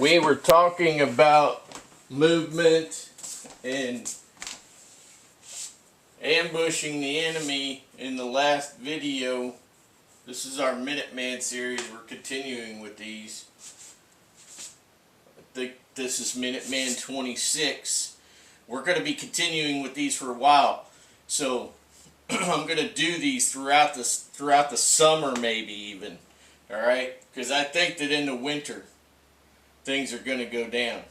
We were talking about movement and ambushing the enemy in the last video. This is our Minuteman series. We're continuing with these. I think this is Minuteman 26. We're going to be continuing with these for a while. So I'm going to do these throughout the summer, maybe even. All right? Because I think that in the winter things are going to go down.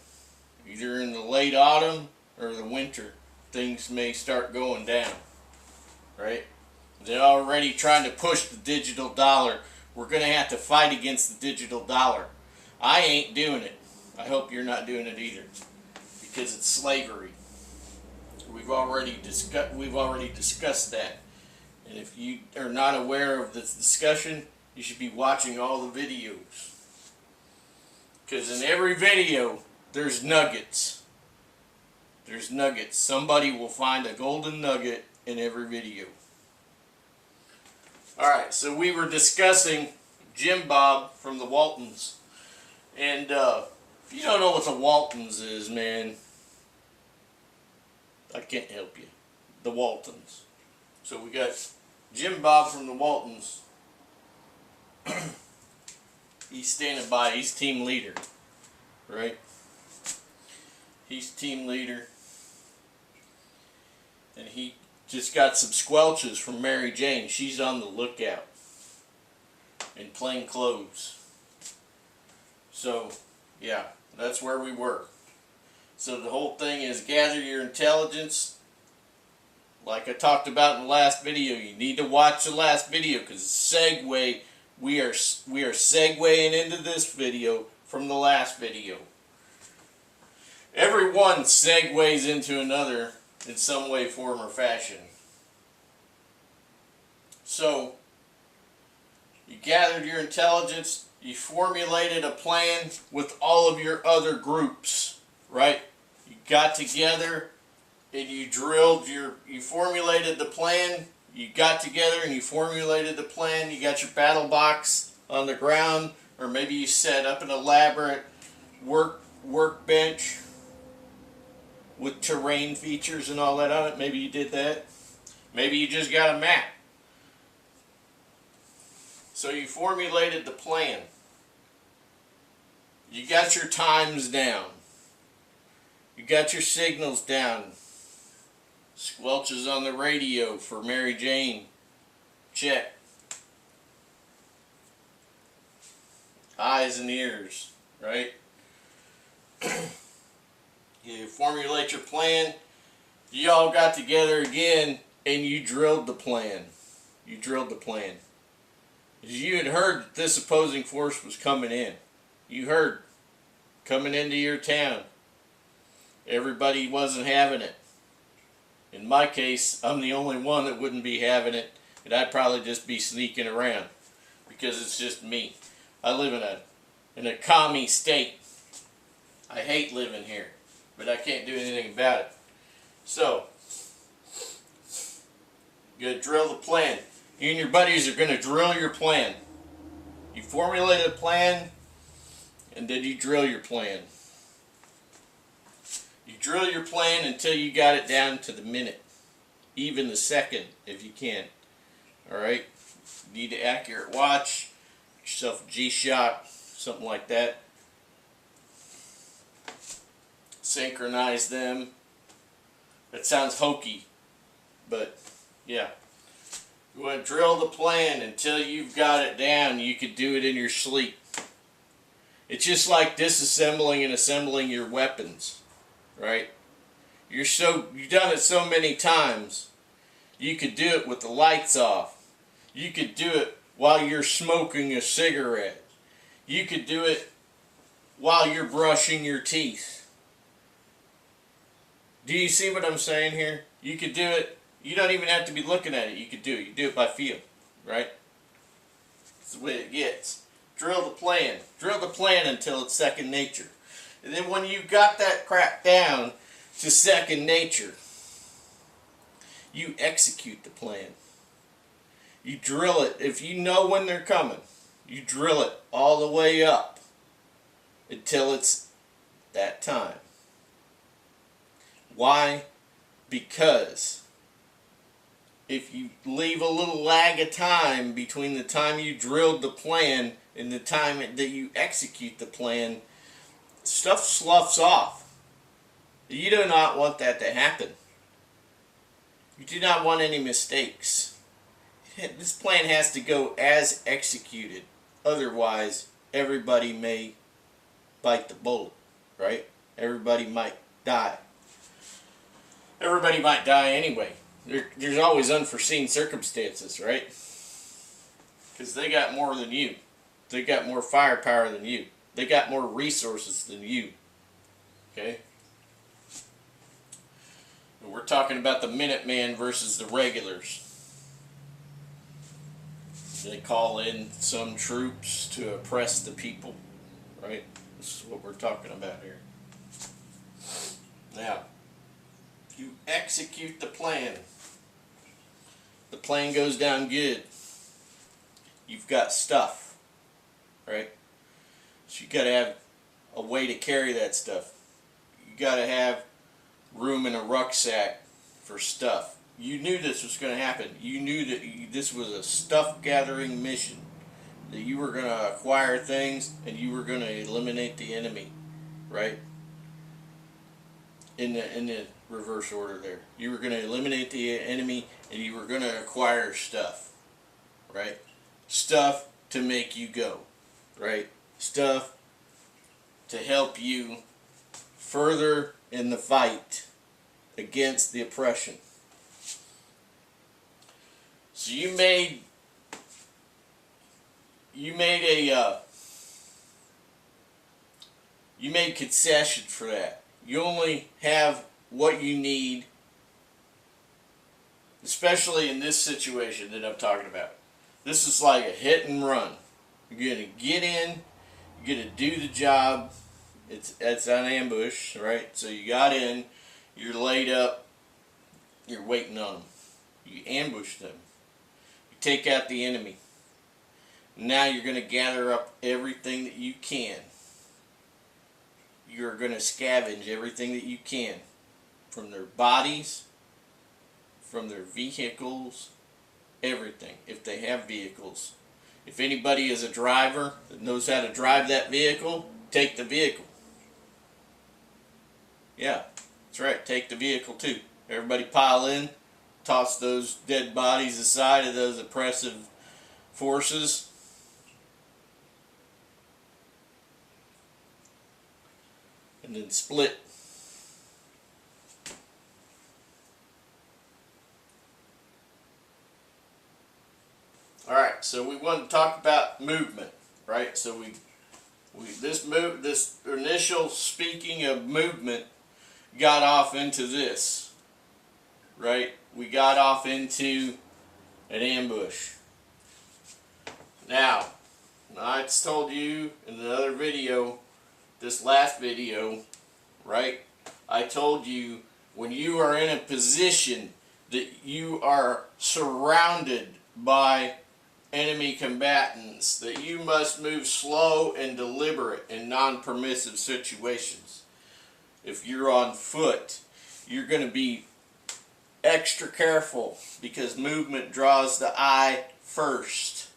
Either in the late autumn or the winter, things may start going down. Right? They're already trying to push the digital dollar. We're going to have to fight against the digital dollar. I ain't doing it. I hope you're not doing it either, because it's slavery. We've already discussed that. And if you are not aware of this discussion, you should be watching all the videos. Because in every video, there's nuggets. There's nuggets. Somebody will find a golden nugget in every video. Alright, so we were discussing Jim Bob from the Waltons. And if you don't know what the Waltons is, man, I can't help you. The Waltons. So we got Jim Bob from the Waltons. He's standing by. He's team leader. Right? He's team leader. And he just got some squelches from Mary Jane. She's on the lookout. In plain clothes. So, yeah. That's where we were. So the whole thing is gather your intelligence. Like I talked about in the last video, you need to watch the last video because we are segueing into this video from the last video. Every one segues into another in some way, form, or fashion. So you gathered your intelligence, you formulated a plan with all of your other groups, right? You got together and you formulated the plan. You got together and you formulated the plan. You got your battle box on the ground, or maybe you set up an elaborate workbench with terrain features and all that on it. Maybe you did that. Maybe you just got a map. So you formulated the plan. You got your times down. You got your signals down. Squelches on the radio for Mary Jane. Check. Eyes and ears, right? You formulate your plan. You all got together again and you drilled the plan. You drilled the plan. You had heard that this opposing force was coming in. You heard coming into your town. Everybody wasn't having it. In my case, I'm the only one that wouldn't be having it, and I'd probably just be sneaking around because it's just me. I live in a commie state. I hate living here, but I can't do anything about it. So, you gotta drill the plan. You and your buddies are gonna drill your plan. You formulated a plan, and then you drill your plan. You drill your plan until you got it down to the minute, even the second if you can. Alright? You need an accurate watch, get yourself a G-Shock, something like that. Synchronize them. That sounds hokey, but yeah. You want to drill the plan until you've got it down. You could do it in your sleep. It's just like disassembling and assembling your weapons. Right? You've done it so many times. You could do it with the lights off. You could do it while you're smoking a cigarette. You could do it while you're brushing your teeth. Do you see what I'm saying here? You could do it. You don't even have to be looking at it. You could do it. You do it by feel. Right? That's the way it gets. Drill the plan. Drill the plan until it's second nature. And then when you got that crap down to second nature, you execute the plan. You drill it. If you know when they're coming, you drill it all the way up until it's that time. Why? Because if you leave a little lag of time between the time you drilled the plan and the time that you execute the plan, stuff sloughs off. You do not want that to happen. You do not want any mistakes. This plan has to go as executed. Otherwise, everybody may bite the bullet, right? Everybody might die. Everybody might die anyway. There's always unforeseen circumstances, right? Because they got more than you. They got more firepower than you. They got more resources than you. Okay? And we're talking about the Minuteman versus the regulars. They call in some troops to oppress the people, right? This is what we're talking about here. Now, you execute the plan. The plan goes down good. You've got stuff, right? So you got to have a way to carry that stuff. You got to have room in a rucksack for stuff. You knew this was going to happen. You knew that this was a stuff gathering mission. That you were going to acquire things and you were going to eliminate the enemy, right? In the reverse order there. You were going to eliminate the enemy and you were going to acquire stuff, right? Stuff to make you go, right? Stuff to help you further in the fight against the oppression. So you made concession for that. You only have what you need, especially in this situation that I'm talking about. This is like a hit and run. You're gonna get in, you're gonna do the job. It's an ambush, right? So you got in, you're laid up, you're waiting on them. You ambush them. You take out the enemy. Now you're going to gather up everything that you can. You're going to scavenge everything that you can. From their bodies, from their vehicles, everything. If they have vehicles. If anybody is a driver that knows how to drive that vehicle, take the vehicle. Yeah, that's right. Take the vehicle too. Everybody pile in. Toss those dead bodies aside of those oppressive forces. And then split. Alright, so we want to talk about movement, right? So this initial speaking of movement got off into this, right? We got off into an ambush. Now I told you in another video, this last video, right? I told you when you are in a position that you are surrounded by enemy combatants, that you must move slow and deliberate in non-permissive situations. If you're on foot, you're going to be extra careful because movement draws the eye first.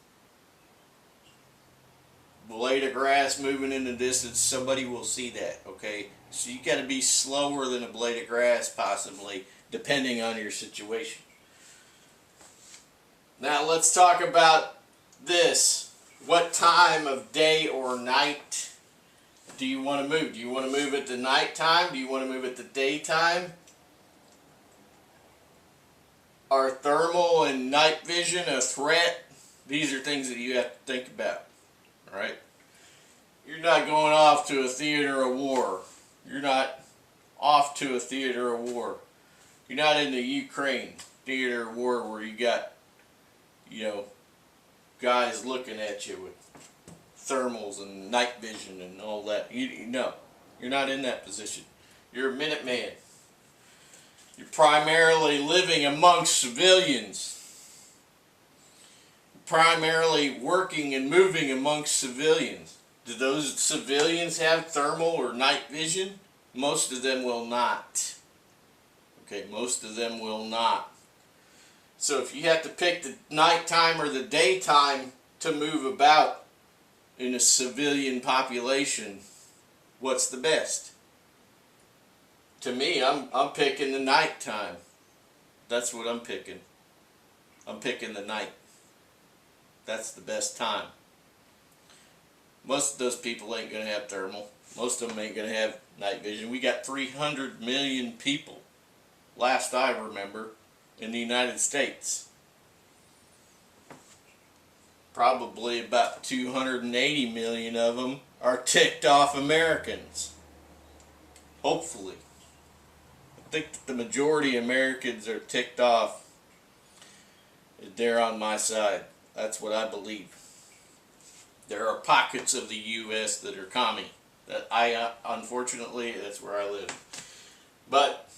Blade of grass moving in the distance, somebody will see that, okay? So you got to be slower than a blade of grass possibly, depending on your situation. Now let's talk about this. What time of day or night do you want to move? Do you want to move at the nighttime? Do you want to move at the daytime? Are thermal and night vision a threat? These are things that you have to think about. Alright? You're not going off to a theater of war. You're not off to a theater of war. You're not in the Ukraine theater of war where you got, you know, guys looking at you with thermals and night vision and all that. No, you're not in that position. You're a Minuteman. You're primarily living amongst civilians. You're primarily working and moving amongst civilians. Do those civilians have thermal or night vision? Most of them will not. Okay, most of them will not. So if you have to pick the nighttime or the daytime to move about in a civilian population, what's the best? To me, I'm picking the nighttime. That's what I'm picking. I'm picking the night. That's the best time. Most of those people ain't going to have thermal. Most of them ain't going to have night vision. We got 300 million people, last I remember, in the United States. Probably about 280 million of them are ticked off Americans. Hopefully. I think that the majority of Americans are ticked off. They're on my side. That's what I believe. There are pockets of the U.S. that are commie. That unfortunately, that's where I live. But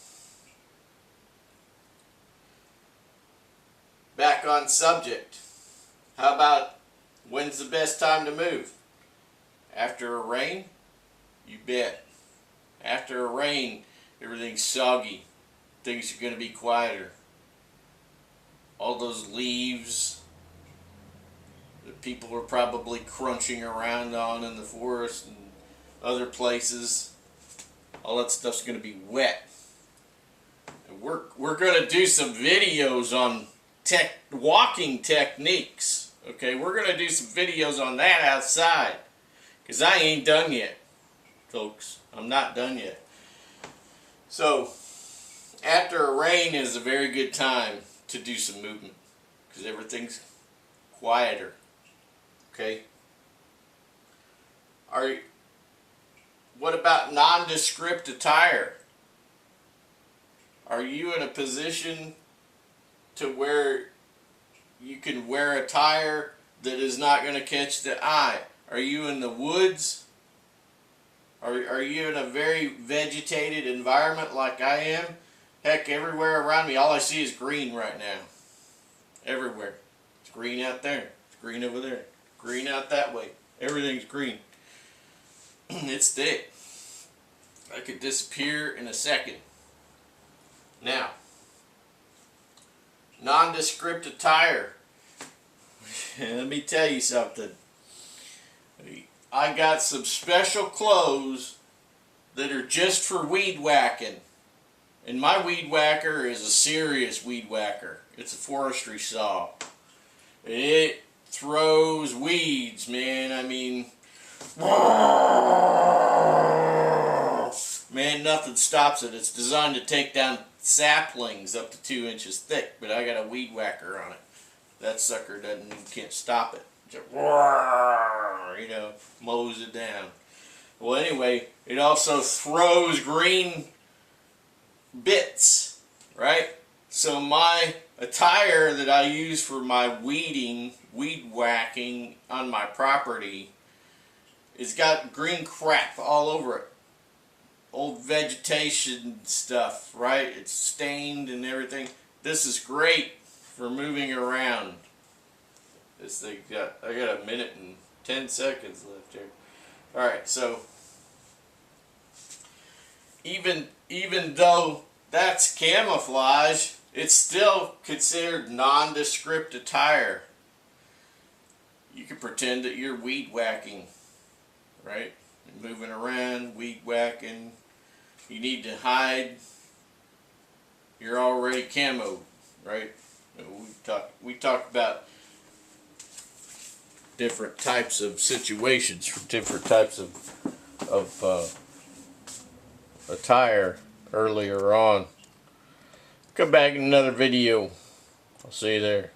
back on subject. How about when's the best time to move? After a rain? You bet. After a rain, everything's soggy. Things are going to be quieter. All those leaves that people are probably crunching around on in the forest and other places, all that stuff's going to be wet. And we're going to do some videos on walking techniques. Okay, we're going to do some videos on that outside, because I ain't done yet, folks. I'm not done yet. So after a rain is a very good time to do some movement, because everything's quieter. Okay. What about nondescript attire? Are you in a position to where you can wear attire that is not going to catch the eye? Are you in the woods? Are you in a very vegetated environment like I am? Heck, everywhere around me, all I see is green right now. Everywhere. It's green out there. It's green over there. Green out that way. Everything's green. It's thick. I could disappear in a second. Now, nondescript attire. Let me tell you something. I got some special clothes that are just for weed whacking. And my weed whacker is a serious weed whacker. It's a forestry saw. It throws weeds, man. I mean, man, nothing stops it. It's designed to take down saplings up to 2 inches thick, but I got a weed whacker on it. That sucker can't stop it. Just, you know, mows it down. Well, anyway, it also throws green bits, right? So my attire that I use for my weed whacking on my property, it's got green crap all over it. Old vegetation stuff, right? It's stained and everything. This is great for moving around. This thing I got a minute and 10 seconds left here. Alright, so even though that's camouflage, it's still considered nondescript attire. You can pretend that you're weed whacking, right? You're moving around, weed whacking. You need to hide. You're already camoed, right? We talked about different types of situations, different types of attire earlier on. Come back in another video. I'll see you there.